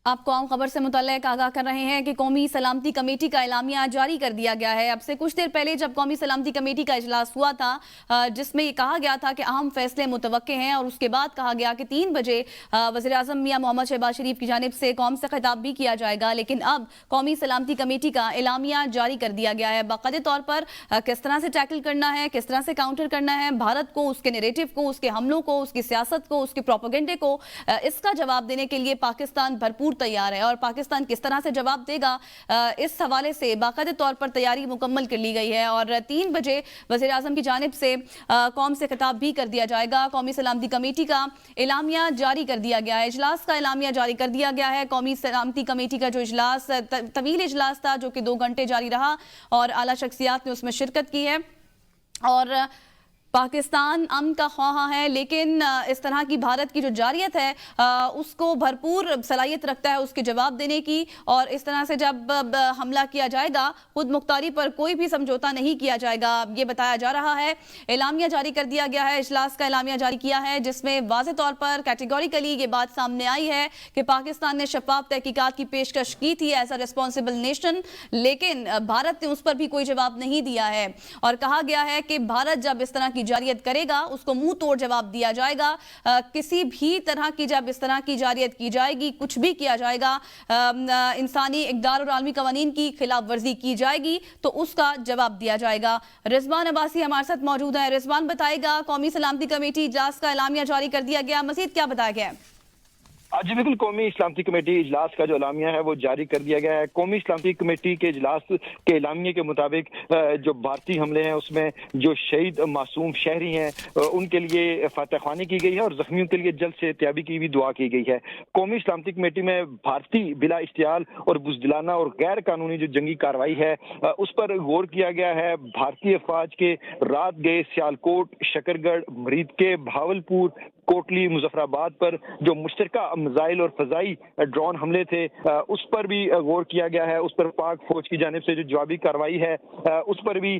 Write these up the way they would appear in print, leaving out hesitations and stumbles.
آپ کو عام خبر سے متعلق آگاہ کر رہے ہیں کہ قومی سلامتی کمیٹی کا اعلامیہ جاری کر دیا گیا ہے۔ اب سے کچھ دیر پہلے جب قومی سلامتی کمیٹی کا اجلاس ہوا تھا جس میں یہ کہا گیا تھا کہ اہم فیصلے متوقع ہیں، اور اس کے بعد کہا گیا کہ 3 بجے وزیر اعظم میاں محمد شہباز شریف کی جانب سے قوم سے خطاب بھی کیا جائے گا، لیکن اب قومی سلامتی کمیٹی کا اعلامیہ جاری کر دیا گیا ہے۔ باقاعدہ طور پر کس طرح سے ٹیکل کرنا ہے، کس طرح سے کاؤنٹر کرنا ہے بھارت کو، اس کے نیریٹو کو، اس کے حملوں کو، اس کی سیاست کو، اس کے پروپیگنڈے کو، اس کا جواب دینے کے لیے پاکستان بھرپور تیار ہے، اور پاکستان کس طرح سے جواب دے گا اس حوالے سے باقاعدہ طور پر تیاری مکمل کر لی گئی ہے، اور 3 بجے وزیر اعظم کی جانب سے قوم سے خطاب بھی کر دیا جائے گا۔ قومی سلامتی کمیٹی کا اعلامیہ جاری کر دیا گیا ہے، اجلاس کا اعلامیہ جاری کر دیا گیا ہے۔ قومی سلامتی کمیٹی کا جو اجلاس طویل اجلاس تھا جو کہ 2 گھنٹے جاری رہا، اور اعلیٰ شخصیات نے اس میں شرکت کی ہے، اور پاکستان امن کا خواہاں ہے، لیکن اس طرح کی بھارت کی جو جارحیت ہے اس کو بھرپور صلاحیت رکھتا ہے اس کے جواب دینے کی، اور اس طرح سے جب حملہ کیا جائے گا خود مختاری پر کوئی بھی سمجھوتا نہیں کیا جائے گا، یہ بتایا جا رہا ہے۔ اعلامیہ جاری کر دیا گیا ہے، اجلاس کا اعلامیہ جاری کیا ہے، جس میں واضح طور پر کیٹیگوریکلی یہ بات سامنے آئی ہے کہ پاکستان نے شفاف تحقیقات کی پیشکش کی تھی ایز اے ریسپانسبل نیشن، لیکن بھارت نے اس پر بھی کوئی جواب نہیں دیا ہے، اور کہا گیا ہے کہ بھارت جب اس طرح کی جارحیت کرے گا اس کو منہ توڑ جواب دیا جائے گا۔ کسی بھی طرح کی جب اس طرح کی جارحیت کی جائے گی، کچھ بھی کیا جائے گا، انسانی اقدار اور عالمی قوانین کی خلاف ورزی کی جائے گی تو اس کا جواب دیا جائے گا۔ رضوان عباسی ہمارے ساتھ موجود ہیں۔ رضوان، بتائے گا قومی سلامتی کمیٹی اجلاس کا اعلامیہ جاری کر دیا گیا، مزید کیا بتایا گیا ہے؟ جی بالکل، قومی سلامتی کمیٹی اجلاس کا جو اعلامیہ ہے وہ جاری کر دیا گیا ہے۔ قومی سلامتی کمیٹی کے اجلاس کے اعلامیے کے مطابق جو بھارتی حملے ہیں اس میں جو شہید معصوم شہری ہیں ان کے لیے فاتح خوانی کی گئی ہے، اور زخمیوں کے لیے جلد سے صحتیابی کی بھی دعا کی گئی ہے۔ قومی سلامتی کمیٹی میں بھارتی بلا اشتعال اور بزدلانہ اور غیر قانونی جو جنگی کارروائی ہے اس پر غور کیا گیا ہے۔ بھارتی افواج کے رات گئے سیالکوٹ، شکرگڑھ، مرید کے، بھاولپور، کوٹلی، مظفر آباد پر جو مشترکہ میزائل اور فضائی ڈرون حملے تھے اس پر بھی غور کیا گیا ہے۔ اس پر پاک فوج کی جانب سے جو جوابی کارروائی ہے اس پر بھی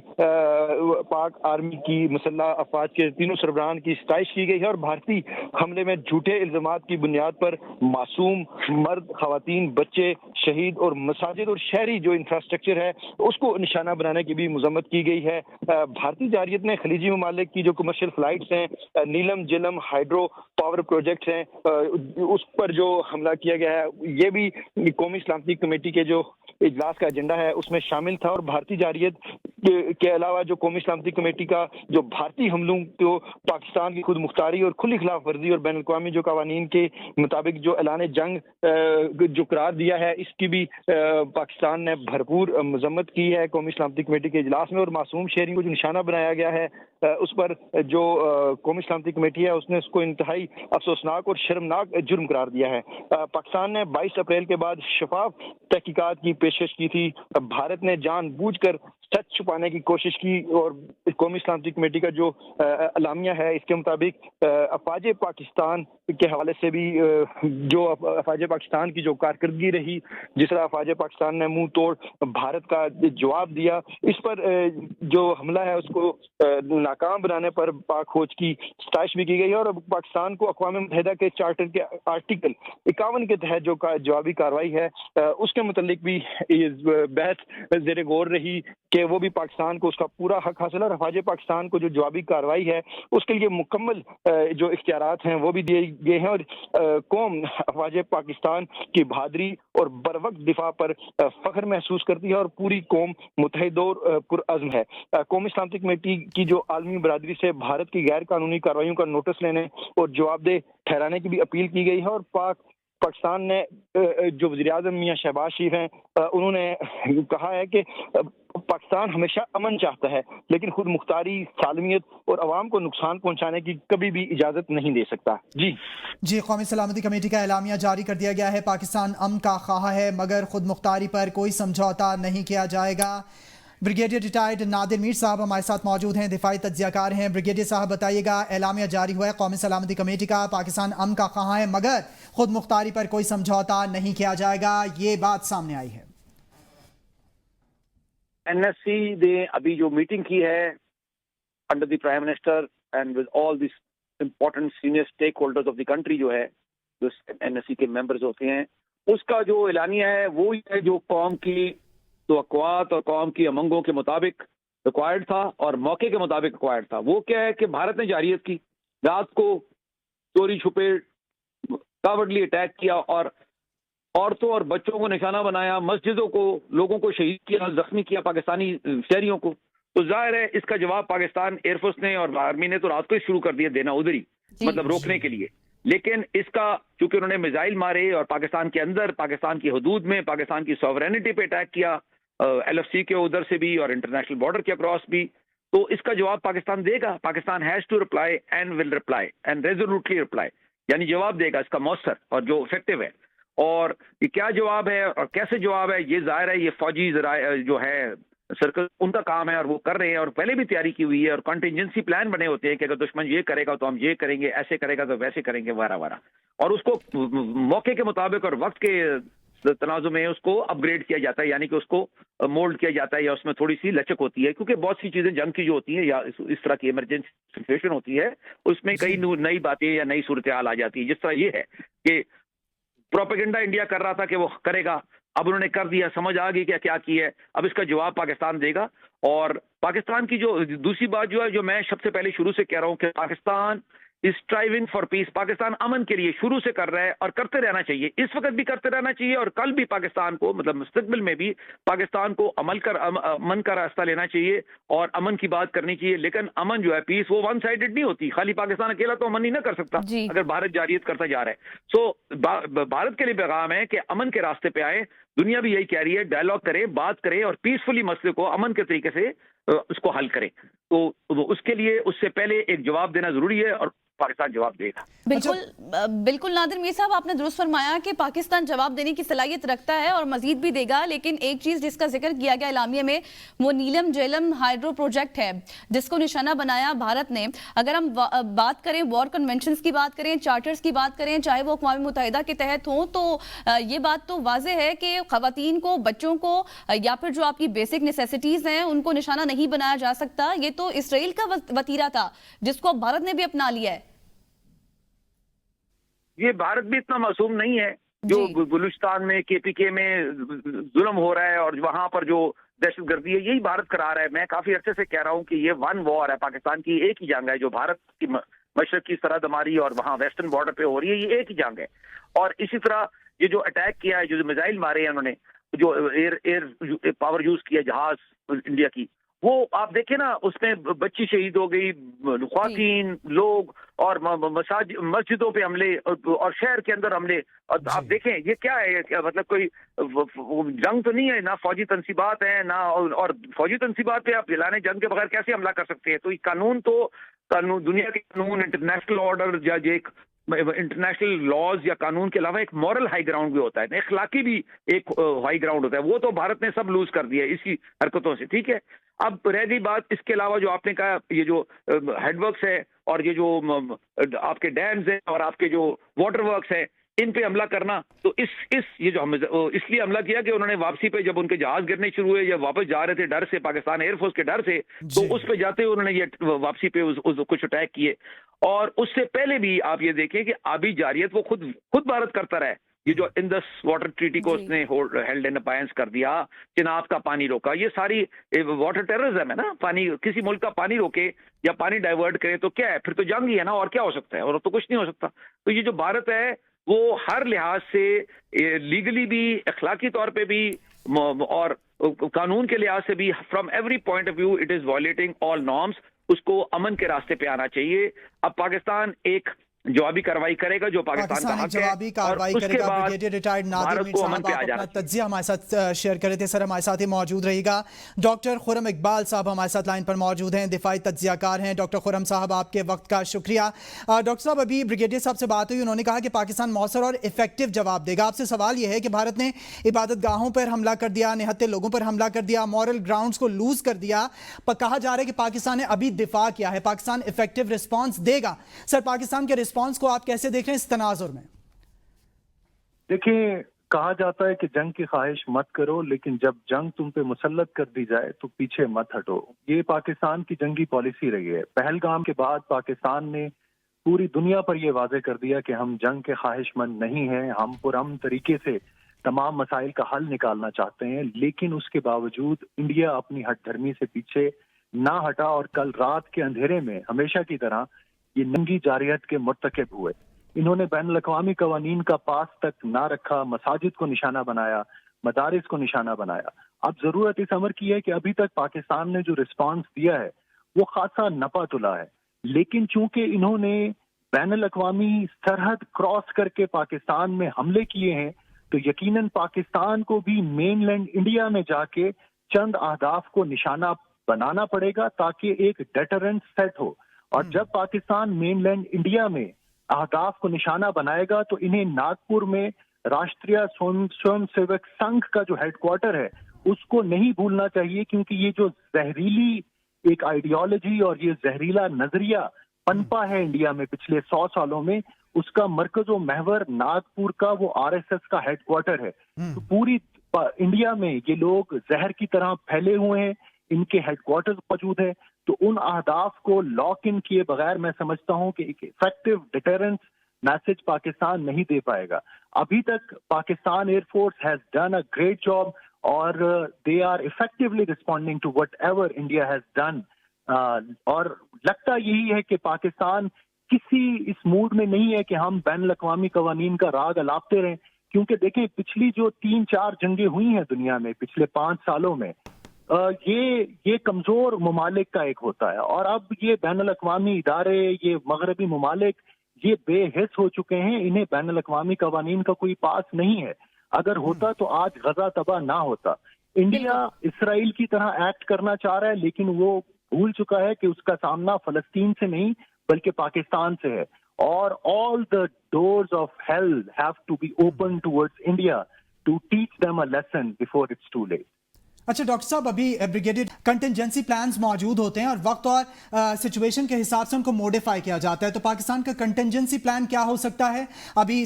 پاک آرمی کی مسلح افواج کے تینوں سربراہان کی ستائش کی گئی ہے، اور بھارتی حملے میں جھوٹے الزامات کی بنیاد پر معصوم مرد، خواتین، بچے شہید، اور مساجد اور شہری جو انفراسٹرکچر ہے اس کو نشانہ بنانے کی بھی مذمت کی گئی ہے۔ بھارتی جارحیت نے خلیجی ممالک کی جو کمرشل فلائٹس ہیں، نیلم جلم ہائیڈرو پاور پروجیکٹس ہیں، اس پر جو حملہ کیا گیا ہے یہ بھی قومی سلامتی کمیٹی کے جو اجلاس کا ایجنڈا ہے اس میں شامل تھا۔ اور بھارتی جارحیت کے علاوہ جو قومی سلامتی کمیٹی کا جو بھارتی حملوں کو پاکستان کی خود مختاری اور کھلی خلاف ورزی اور بین الاقوامی جو قوانین کے مطابق جو اعلان جنگ جو قرار دیا ہے اس کی بھی پاکستان نے بھرپور مذمت کی ہے قومی سلامتی کمیٹی کے اجلاس میں، اور معصوم شہریوں کو جو نشانہ بنایا گیا ہے اس پر جو قومی سلامتی کمیٹی ہے اس نے اس کو انتہائی افسوسناک اور شرمناک جرم قرار دیا ہے۔ پاکستان نے 22 اپریل کے بعد شفاف تحقیقات کی پیشکش کی تھی۔ بھارت نے جان بوجھ کر سچ چھپانے کی کوشش کی، اور قومی سلامتی کمیٹی کا جو اعلامیہ ہے اس کے مطابق افواج پاکستان کے حوالے سے بھی جو افواج پاکستان کی جو کارکردگی رہی، جس طرح افواج پاکستان نے منہ توڑ بھارت کا جواب دیا، اس پر جو حملہ ہے اس کو ناکام بنانے پر پاک فوج کی ستائش بھی کی گئی ہے، اور پاکستان کو اقوام متحدہ کے چارٹر کے آرٹیکل 51 کے تحت جو جوابی کارروائی ہے اس کے متعلق بھی بحث زیر غور رہی کہ وہ بھی پاکستان کو اس کا پورا حق حاصل ہے، اور افواج پاکستان کو جو جوابی کارروائی ہے اس کے لیے مکمل جو اختیارات ہیں وہ بھی دیے گئے ہیں، اور قوم افواج پاکستان کی بہادری اور بروقت دفاع پر فخر محسوس کرتی ہے، اور پوری قوم متحد اور پرعزم ہے۔ قومی سلامتی کمیٹی کی جو عالمی برادری سے بھارت کی غیر قانونی کارروائیوں کا نوٹس لینے اور جواب دہ ٹھہرانے کی بھی اپیل کی گئی ہے، اور پاکستان نے جو وزیر اعظم میاں شہباز شریف ہیں انہوں نے کہا ہے کہ پاکستان ہمیشہ امن چاہتا ہے لیکن خود مختاری، سالمیت اور عوام کو نقصان پہنچانے کی کبھی بھی اجازت نہیں دے سکتا۔ جی قومی سلامتی کمیٹی کا اعلامیہ جاری کر دیا گیا ہے۔ پاکستان امن کا خواہاں ہے مگر خود مختاری پر کوئی سمجھوتا نہیں کیا جائے گا۔ بریگیڈیئر ریٹائرڈ نادر میر صاحب ہمارے ساتھ موجود ہیں، دفاعی تجزیہ کار ہیں۔ بریگیڈیئر صاحب بتائیے گا، اعلامیہ جاری ہوا ہے قومی سلامتی کمیٹی کا، پاکستان امن کا خواہاں ہے مگر خود مختاری پر کوئی سمجھوتا نہیں کیا جائے گا، یہ بات سامنے آئی ہے۔ این ایس سی نے ابھی جو میٹنگ کی ہے under the prime minister and with all these important senior stakeholders of the country جو ہے جو این ایس سی کے ممبرز ہوتے ہیں اس کا جو اعلانیہ ہے وہ ہے جو قوم کی توقعات اور قوم کی امنگوں کے مطابق ریکوائرڈ تھا اور موقع کے مطابق ریکوائرڈ تھا. وہ کیا ہے کہ بھارت نے جارحیت کی، رات کو چوری چھپے کاورڈلی اٹیک کیا اور عورتوں اور بچوں کو نشانہ بنایا، مسجدوں کو، لوگوں کو شہید کیا، زخمی کیا، پاکستانی شہریوں کو. تو ظاہر ہے اس کا جواب پاکستان ایئر فورس نے اور آرمی نے تو رات کو ہی شروع کر دیا دینا ادھر ہی، مطلب روکنے کے لیے. لیکن اس کا چونکہ انہوں نے میزائل مارے اور پاکستان کے اندر، پاکستان کی حدود میں، پاکستان کی سوورینٹی پہ اٹیک کیا، ایل ایف سی کے ادھر سے بھی اور انٹرنیشنل بارڈر کے اکراس بھی، تو اس کا جواب پاکستان دے گا. Pakistan has to reply and will reply and resolutely reply, یعنی جواب دے گا اس کا مؤثر اور جو افیکٹو ہے. اور یہ کیا جواب ہے اور کیسے جواب ہے، یہ ظاہر ہے یہ فوجی ذرائع جو ہے سرکل ان کا کام ہے اور وہ کر رہے ہیں اور پہلے بھی تیاری کی ہوئی ہے اور کنٹینجنسی پلان بنے ہوتے ہیں کہ اگر دشمن یہ کرے گا تو ہم یہ کریں گے، ایسے کرے گا تو ویسے کریں گے، وغیرہ وغیرہ. اور اس کو موقع کے مطابق اور وقت کے تناظر میں اس کو اپ گریڈ کیا جاتا ہے، یعنی کہ اس کو مولڈ کیا جاتا ہے یا اس میں تھوڑی سی لچک ہوتی ہے، کیونکہ بہت سی چیزیں جنگ کی جو ہوتی ہیں یا اس طرح کی ایمرجنسی سچویشن ہوتی ہے اس میں کئی نئی باتیں یا نئی صورتحال آ جاتی ہے. جس طرح یہ ہے کہ پروپیگنڈا انڈیا کر رہا تھا کہ وہ کرے گا، اب انہوں نے کر دیا، سمجھ آ گئی کہ کیا ہے، اب اس کا جواب پاکستان دے گا. اور پاکستان کی جو دوسری بات جو ہے، جو میں سب سے پہلے شروع سے کہہ رہا ہوں کہ پاکستان اسٹرائیونگ فار پیس، پاکستان امن کے لیے شروع سے کر رہا ہے اور کرتے رہنا چاہیے، اس وقت بھی کرتے رہنا چاہیے اور کل بھی پاکستان کو، مطلب مستقبل میں بھی پاکستان کو امن کا راستہ لینا چاہیے اور امن کی بات کرنی چاہیے. لیکن امن جو ہے، پیس، وہ ون سائیڈڈ نہیں ہوتی، خالی پاکستان اکیلا تو امن نہیں نہ کر سکتا اگر بھارت جارحیت کرتا جا رہا ہے. سو بھارت کے لیے پیغام ہے کہ امن کے راستے پہ آئے، دنیا بھی یہی کہہ رہی ہے، ڈائلاگ کرے، بات کرے اور پیسفلی مسئلے کو امن کے طریقے سے اس کو حل کرے. تو اس کے لیے اس سے پہلے ایک جواب دینا ضروری ہے اور پاکستان جواب دے گا. بالکل نادر میر صاحب، آپ نے درست فرمایا کہ پاکستان جواب دینے کی صلاحیت رکھتا ہے اور مزید بھی دے گا. لیکن ایک چیز جس کا ذکر کیا گیا اعلامیہ میں وہ نیلم جیلم ہائیڈرو پروجیکٹ ہے جس کو نشانہ بنایا بھارت نے. اگر ہم بات کریں وار کنونشنز کی بات کریں، چارٹرز کی بات کریں، چاہے وہ اقوام متحدہ کے تحت ہوں، تو یہ بات تو واضح ہے کہ خواتین کو، بچوں کو یا پھر جو آپ کی بیسک نیسیسٹیز ہیں ان کو نشانہ نہیں بنایا جا سکتا. یہ تو اسرائیل کا وتیرہ تھا جس کو بھارت نے بھی اپنا لیا ہے. یہ بھارت بھی اتنا معصوم نہیں ہے. جو بلوچستان میں کے پی کے میں ظلم ہو رہا ہے اور وہاں پر جو دہشت گردی ہے، یہی بھارت کرا رہا ہے. میں کافی عرصے سے کہہ رہا ہوں کہ یہ ون وار ہے، پاکستان کی ایک ہی جنگ ہے جو بھارت کی مشرق کی سرحد ہماری اور وہاں ویسٹرن بارڈر پہ ہو رہی ہے، یہ ایک ہی جنگ ہے. اور اسی طرح یہ جو اٹیک کیا ہے، جو میزائل مارے ہیں انہوں نے، جو ایئر پاور یوز کیا جہاز انڈیا کی، وہ آپ دیکھیں نا، اس میں بچی شہید ہو گئی، خواتین، لوگ، اور مسجدوں پہ حملے اور شہر کے اندر حملے. اور آپ دیکھیں یہ کیا ہے، مطلب کوئی جنگ تو نہیں ہے، نہ فوجی تنصیبات ہیں، نہ اور فوجی تنصیبات پہ آپ اعلان جنگ کے بغیر کیسے حملہ کر سکتے ہیں. تو یہ قانون دنیا کے قانون، انٹرنیشنل آرڈر یا ایک انٹرنیشنل لاز یا قانون کے علاوہ ایک مورل ہائی گراؤنڈ بھی ہوتا ہے، اخلاقی بھی ایک ہائی گراؤنڈ ہوتا ہے. وہ تو بھارت نے سب لوز کر دیا اسی حرکتوں سے. ٹھیک ہے، اب رہ گئی بات اس کے علاوہ جو آپ نے کہا، یہ جو ہیڈ ورکس ہے اور یہ جو آپ کے ڈیمز ہیں اور آپ کے جو واٹر ورکس ہیں، ان پہ حملہ کرنا. تو یہ جو اس لیے حملہ کیا کہ انہوں نے واپسی پہ جب ان کے جہاز گرنے شروع ہوئے یا واپس جا رہے تھے ڈر سے، پاکستان ایئر فورس کے ڈر سے، تو اس پہ جاتے ہوئے انہوں نے یہ واپسی پہ کچھ اٹیک کیے. اور اس سے پہلے بھی آپ یہ دیکھیں کہ آبی جارحیت وہ خود بھارت کرتا رہا ہے. یہ جو انڈس واٹر ٹریٹی کو اس نے ہیلڈ ان ابائنس کر دیا، چناب کا پانی روکا، یہ ساری واٹر ٹیررزم ہے نا. پانی، کسی ملک کا پانی روکے یا پانی ڈائیورٹ کرے تو کیا ہے، پھر تو جنگ ہی ہے نا، اور کیا ہو سکتا ہے، اور تو کچھ نہیں ہو سکتا. تو یہ جو بھارت ہے وہ ہر لحاظ سے لیگلی بھی، اخلاقی طور پہ بھی اور قانون کے لحاظ سے بھی، from every point of view it is violating all norms. اس کو امن کے راستے پہ آنا چاہیے. اب پاکستان ایک جوابی کارروائی کرے گا جو پاکستان کا حق ہے، جوابی کارروائی کرے گا. بریگیڈیئر ریٹائرڈ نادر میر صاحب، آپ اپنا تجزیہ ہمارے ساتھ شیئر کر رہے تھے. سر ہمارے ساتھ ہی موجود رہے گا. ڈاکٹر خرم اقبال صاحب ہمارے ساتھ لائن پر موجود ہیں، دفاعی تجزیہ کار ہیں. ڈاکٹر خرم صاحب، آپ کے وقت کا شکریہ. ڈاکٹر صاحب، ابھی بریگیڈیئر صاحب سے بات ہوئی، انہوں نے کہا کہ پاکستان مؤثر اور افیکٹو جواب دے گا. آپ سے سوال یہ ہے کہ بھارت نے عبادت گاہوں پر حملہ کر دیا، نہتے لوگوں پر حملہ کر دیا، مورل گراؤنڈز کو لوز کر دیا، کہا جا رہا ہے کہ پاکستان نے ابھی دفاع کیا ہے، پاکستان افیکٹو رسپانس دے گا. سر، پاکستان کے رسپانس کو آپ کیسے دیکھ رہے ہیں اس تناظر میں؟ دیکھیں، کہا جاتا ہے کہ جنگ کی خواہش مت کرو، لیکن جب جنگ تم پہ مسلط کر دی جائے تو پیچھے مت ہٹو. یہ پاکستان کی جنگی پالیسی رہی ہے. پہلگام کے بعد پاکستان نے پوری دنیا پر یہ واضح کر دیا کہ ہم جنگ کے خواہش مند نہیں ہیں. ہم پرامن طریقے سے تمام مسائل کا حل نکالنا چاہتے ہیں، لیکن اس کے باوجود انڈیا اپنی ہٹ دھرمی سے پیچھے نہ ہٹا اور کل رات کے اندھیرے میں ہمیشہ کی طرح یہ ننگی جارحیت کے مرتکب ہوئے. انہوں نے بین الاقوامی قوانین کا پاس تک نہ رکھا، مساجد کو نشانہ بنایا، مدارس کو نشانہ بنایا. اب ضرورت اس امر کی ہے کہ ابھی تک پاکستان نے جو رسپانس دیا ہے وہ خاصا نپا تلا ہے، لیکن چونکہ انہوں نے بین الاقوامی سرحد کراس کر کے پاکستان میں حملے کیے ہیں تو یقیناً پاکستان کو بھی مین لینڈ انڈیا میں جا کے چند اہداف کو نشانہ بنانا پڑے گا تاکہ ایک ڈیٹرنس سیٹ ہو. اور جب پاکستان مین لینڈ انڈیا میں اہداف کو نشانہ بنائے گا تو انہیں ناگپور میں راشٹریہ سوئم سیوک سنگھ کا جو ہیڈ کوارٹر ہے اس کو نہیں بھولنا چاہیے، کیونکہ یہ جو زہریلی ایک آئیڈیالوجی اور یہ زہریلا نظریہ پنپا ہے انڈیا میں پچھلے 100 سالوں میں، اس کا مرکز و محور ناگپور کا وہ RSS کا ہیڈ کوارٹر ہے. تو پوری انڈیا میں یہ لوگ زہر کی طرح پھیلے ہوئے ہیں، ان کے ہیڈ کوارٹرز موجود ہیں. تو ان اہداف کو لاک ان کیے بغیر میں سمجھتا ہوں کہ ایک افیکٹو ڈیٹرنس میسج پاکستان نہیں دے پائے گا. ابھی تک Pakistan air force has done a great job اور they are effectively responding to whatever India has done. اور لگتا یہی ہے کہ پاکستان کسی اس موڈ میں نہیں ہے کہ ہم بین الاقوامی قوانین کا راگ الاپتے رہیں، کیونکہ دیکھیں پچھلی جو 3-4 جنگیں ہوئی ہیں دنیا میں پچھلے 5 سالوں میں، یہ کمزور ممالک کا ایک ہوتا ہے، اور اب یہ بین الاقوامی ادارے، یہ مغربی ممالک یہ بے حس ہو چکے ہیں، انہیں بین الاقوامی قوانین کا کوئی پاس نہیں ہے. اگر ہوتا تو آج غزہ تباہ نہ ہوتا. انڈیا اسرائیل کی طرح ایکٹ کرنا چاہ رہا ہے، لیکن وہ بھول چکا ہے کہ اس کا سامنا فلسطین سے نہیں بلکہ پاکستان سے ہے. اور all the doors of hell have to be open towards India to teach them a lesson before it's too late. اچھا ڈاکٹر صاحب، ابھی بریگیڈیڈ کنٹینجنسی پلانز موجود ہوتے ہیں اور وقت اور سچویشن کے حساب سے ان کو موڈیفائی کیا جاتا ہے، تو پاکستان کا کنٹینجنسی پلان کیا ہو سکتا ہے؟ ابھی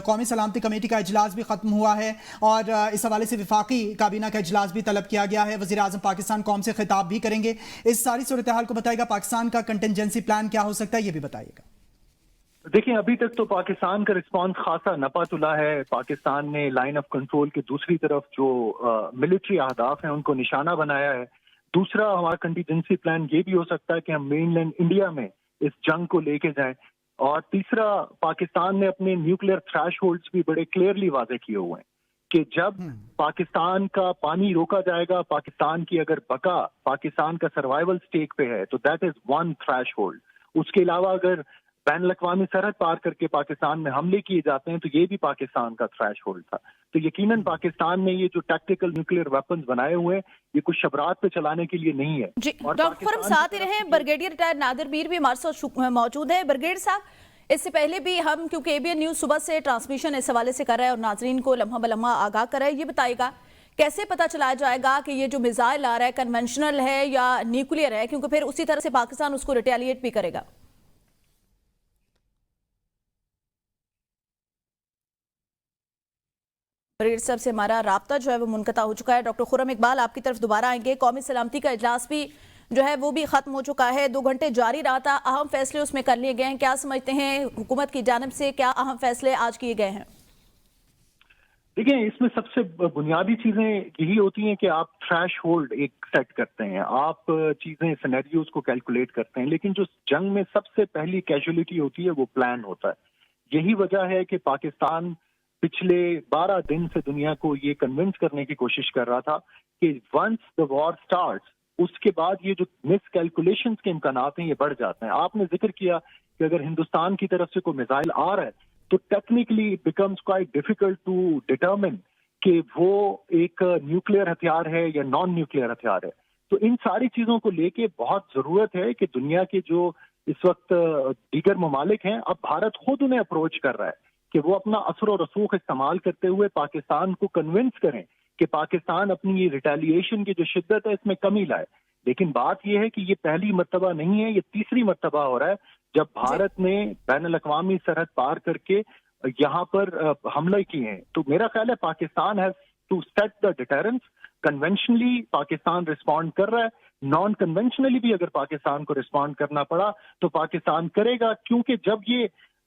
قومی سلامتی کمیٹی کا اجلاس بھی ختم ہوا ہے اور اس حوالے سے وفاقی کابینہ کا اجلاس بھی طلب کیا گیا ہے، وزیر اعظم پاکستان قوم سے خطاب بھی کریں گے. اس ساری صورتحال کو بتائے گا پاکستان کا کنٹینجنسی پلان کیا ہو سکتا ہے، یہ بھی بتائیے گا. دیکھیں ابھی تک تو پاکستان کا رسپانس خاصا نپا تلا ہے. پاکستان نے لائن آف کنٹرول کے دوسری طرف جو ملٹری اہداف ہیں ان کو نشانہ بنایا ہے. دوسرا ہمارا کنٹینجنسی پلان یہ بھی ہو سکتا ہے کہ ہم مین لینڈ انڈیا میں اس جنگ کو لے کے جائیں. اور تیسرا، پاکستان نے اپنے نیوکلیئر تھریش ہولڈز بھی بڑے کلیئرلی واضح کیے ہوئے ہیں کہ جب پاکستان کا پانی روکا جائے گا، پاکستان کی اگر بقا پاکستان کا سروائیول سٹیک پہ ہے تو دیٹ از 1 تھریش ہولڈ. اس کے علاوہ اگر بین الاقوامی سرحد پار کر کے پاکستان میں حملے کیے جاتے ہیں تو یہ بھی پاکستان کا تھریش ہولڈ تھا. تو یقیناً پاکستان نے یہ جو ٹیکٹیکل نیوکلیئر ویپنز بنائے ہوئے ہیں یہ کچھ شبرات پہ چلانے کے لیے نہیں ہے. جی ڈاکٹر خرم ساتھ ہی رہیں، بریگیڈیئر ریٹائر نادر میر بھی ہمارے ساتھ موجود ہیں. بریگیڈیئر صاحب، اس سے پہلے بھی ہم کیونکہ ABN نیوز صبح سے ٹرانسمیشن اس حوالے سے کر رہے ہیں اور ناظرین کو لمحہ بلمحہ آگاہ کر رہے ہیں، یہ بتائے گا کیسے پتہ چلایا جائے گا کہ یہ جو میزائل آ رہا ہے کنونشنل ہے یا نیوکلیئر ہے، کیونکہ پھر اسی طرح سے پاکستان اس کو ریٹیلیٹ بھی کرے گا؟ بریگیڈیئر صاحب سے ہمارا رابطہ جو ہے وہ منقطع ہو چکا ہے. ڈاکٹر خرم اقبال آپ کی طرف دوبارہ آئیں گے. قومی سلامتی کا اجلاس بھی جو ہے وہ بھی ختم ہو چکا ہے، 2 گھنٹے جاری رہا تھا، اہم فیصلے اس میں کر لیے گئے ہیں. کیا سمجھتے ہیں حکومت کی جانب سے کیا اہم فیصلے آج کیے گئے ہیں؟ دیکھیں اس میں سب سے بنیادی چیزیں یہی ہوتی ہیں کہ آپ تھریش ہولڈ ایک سیٹ کرتے ہیں، آپ چیزیں سینیریوز کو کیلکولیٹ کرتے ہیں، لیکن جو جنگ میں سب سے پہلی کیجولیٹی ہوتی ہے وہ پلان ہوتا ہے. یہی وجہ ہے کہ پاکستان پچھلے 12 دن سے دنیا کو یہ کنونس کرنے کی کوشش کر رہا تھا کہ ونس دا وار سٹارٹس اس کے بعد یہ جو مس کیلکولیشنز کے امکانات ہیں یہ بڑھ جاتے ہیں. آپ نے ذکر کیا کہ اگر ہندوستان کی طرف سے کوئی میزائل آ رہا ہے تو technically it becomes quite difficult to determine کہ وہ ایک نیوکلیئر ہتھیار ہے یا نان نیوکلیئر ہتھیار ہے. تو ان ساری چیزوں کو لے کے بہت ضرورت ہے کہ دنیا کے جو اس وقت دیگر ممالک ہیں، اب بھارت خود انہیں اپروچ کر رہا ہے کہ وہ اپنا اثر و رسوخ استعمال کرتے ہوئے پاکستان کو کنونس کریں کہ پاکستان اپنی یہ ریٹیلیشن کی جو شدت ہے اس میں کمی لائے. لیکن بات یہ ہے کہ یہ پہلی مرتبہ نہیں ہے، یہ تیسری مرتبہ ہو رہا ہے جب بھارت نے بین الاقوامی سرحد پار کر کے یہاں پر حملے کیے ہیں. تو میرا خیال ہے Pakistan has to set the deterrence. Conventionally Pakistan respond کر رہا ہے، نان کنونشنلی بھی اگر پاکستان کو رسپونڈ کرنا پڑا تو پاکستان کرے گا، کیونکہ جب یہ